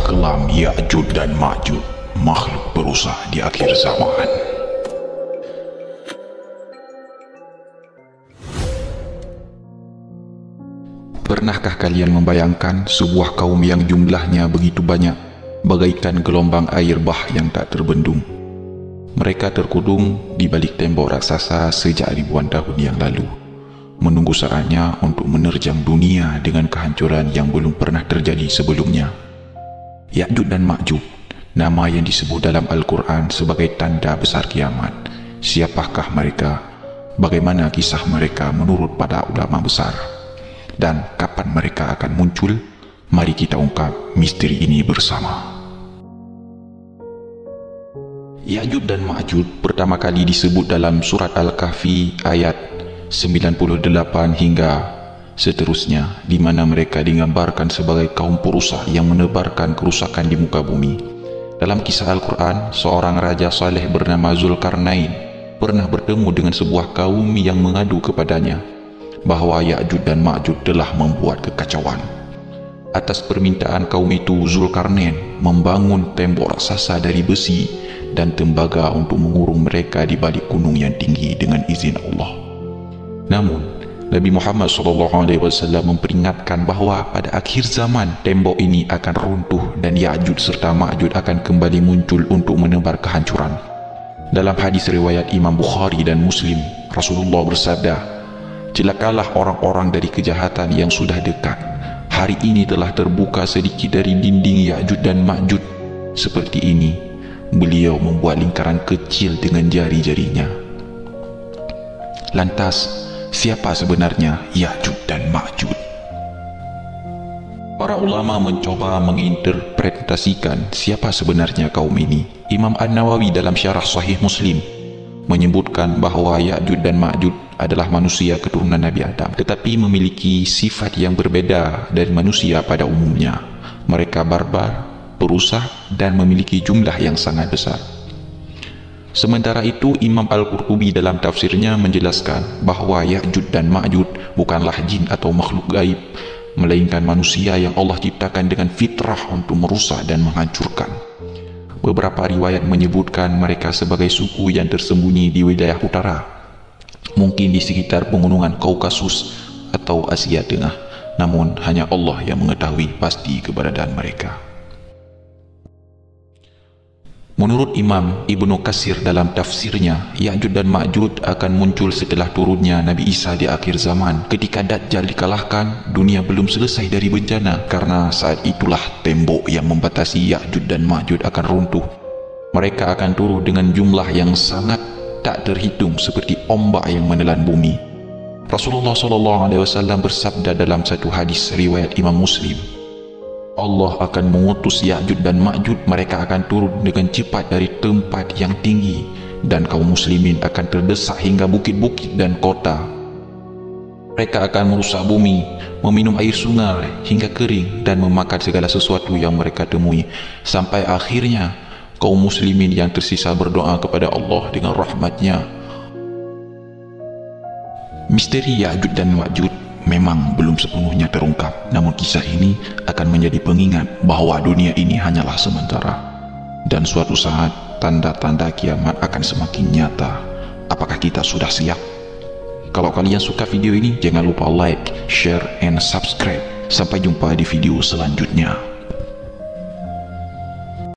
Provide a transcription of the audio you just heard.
kelam Ya'juj dan Ma'juj, makhluk perusak di akhir zaman. Pernahkah kalian membayangkan sebuah kaum yang jumlahnya begitu banyak, bagaikan gelombang air bah yang tak terbendung? Mereka terkudung di balik tembok raksasa sejak ribuan tahun yang lalu, menunggu saatnya untuk menerjang dunia dengan kehancuran yang belum pernah terjadi sebelumnya. Ya'juj dan Ma'juj, nama yang disebut dalam Al-Quran sebagai tanda besar kiamat. Siapakah mereka? Bagaimana kisah mereka menurut para ulama besar? Dan kapan mereka akan muncul? Mari kita ungkap misteri ini bersama. Ya'juj dan Ma'juj pertama kali disebut dalam surat Al-Kahfi ayat 98 hingga seterusnya, di mana mereka digambarkan sebagai kaum perusak yang menebarkan kerusakan di muka bumi. Dalam kisah Al-Quran, seorang raja saleh bernama Zulkarnain pernah bertemu dengan sebuah kaum yang mengadu kepadanya bahawa Ya'juj dan Ma'juj telah membuat kekacauan. Atas permintaan kaum itu, Zulkarnain membangun tembok raksasa dari besi dan tembaga untuk mengurung mereka di balik gunung yang tinggi dengan izin Allah. Namun, Nabi Muhammad SAW memperingatkan bahawa pada akhir zaman tembok ini akan runtuh dan Ya'juj serta Ma'juj akan kembali muncul untuk menebar kehancuran. Dalam hadis riwayat Imam Bukhari dan Muslim, Rasulullah bersabda, "Celakalah orang-orang dari kejahatan yang sudah dekat. Hari ini telah terbuka sedikit dari dinding Ya'juj dan Ma'juj." Seperti ini, beliau membuat lingkaran kecil dengan jari-jarinya. Lantas, siapa sebenarnya Ya'juj dan Ma'juj? Para ulama mencoba menginterpretasikan siapa sebenarnya kaum ini. Imam An-Nawawi dalam syarah Sahih Muslim menyebutkan bahawa Ya'juj dan Ma'juj adalah manusia keturunan Nabi Adam, tetapi memiliki sifat yang berbeza dari manusia pada umumnya. Mereka barbar, perusak, dan memiliki jumlah yang sangat besar. Sementara itu, Imam Al-Qurtubi dalam tafsirnya menjelaskan bahawa Ya'juj dan Ma'juj bukanlah jin atau makhluk gaib, melainkan manusia yang Allah ciptakan dengan fitrah untuk merusak dan menghancurkan. Beberapa riwayat menyebutkan mereka sebagai suku yang tersembunyi di wilayah utara, mungkin di sekitar pegunungan Kaukasus atau Asia Tengah. Namun hanya Allah yang mengetahui pasti keberadaan mereka. Menurut Imam Ibnu Katsir dalam tafsirnya, Ya'juj dan Ma'juj akan muncul setelah turunnya Nabi Isa di akhir zaman. Ketika Dajjal dikalahkan, dunia belum selesai dari bencana, karena saat itulah tembok yang membatasi Ya'juj dan Ma'juj akan runtuh. Mereka akan turun dengan jumlah yang sangat tak terhitung seperti ombak yang menelan bumi. Rasulullah SAW bersabda dalam satu hadis riwayat Imam Muslim, Allah akan mengutus Ya'juj dan Ma'juj. Mereka akan turun dengan cepat dari tempat yang tinggi, dan kaum muslimin akan terdesak hingga bukit-bukit dan kota. Mereka akan merusak bumi, meminum air sungai hingga kering, dan memakan segala sesuatu yang mereka temui. Sampai akhirnya kaum muslimin yang tersisa berdoa kepada Allah dengan rahmatnya. Misteri Ya'juj dan Ma'juj memang belum sepenuhnya terungkap, namun kisah ini akan menjadi pengingat bahawa dunia ini hanyalah sementara, dan suatu saat tanda-tanda kiamat akan semakin nyata. Apakah kita sudah siap? Kalau kalian suka video ini, jangan lupa like, share, and subscribe. Sampai jumpa di video selanjutnya.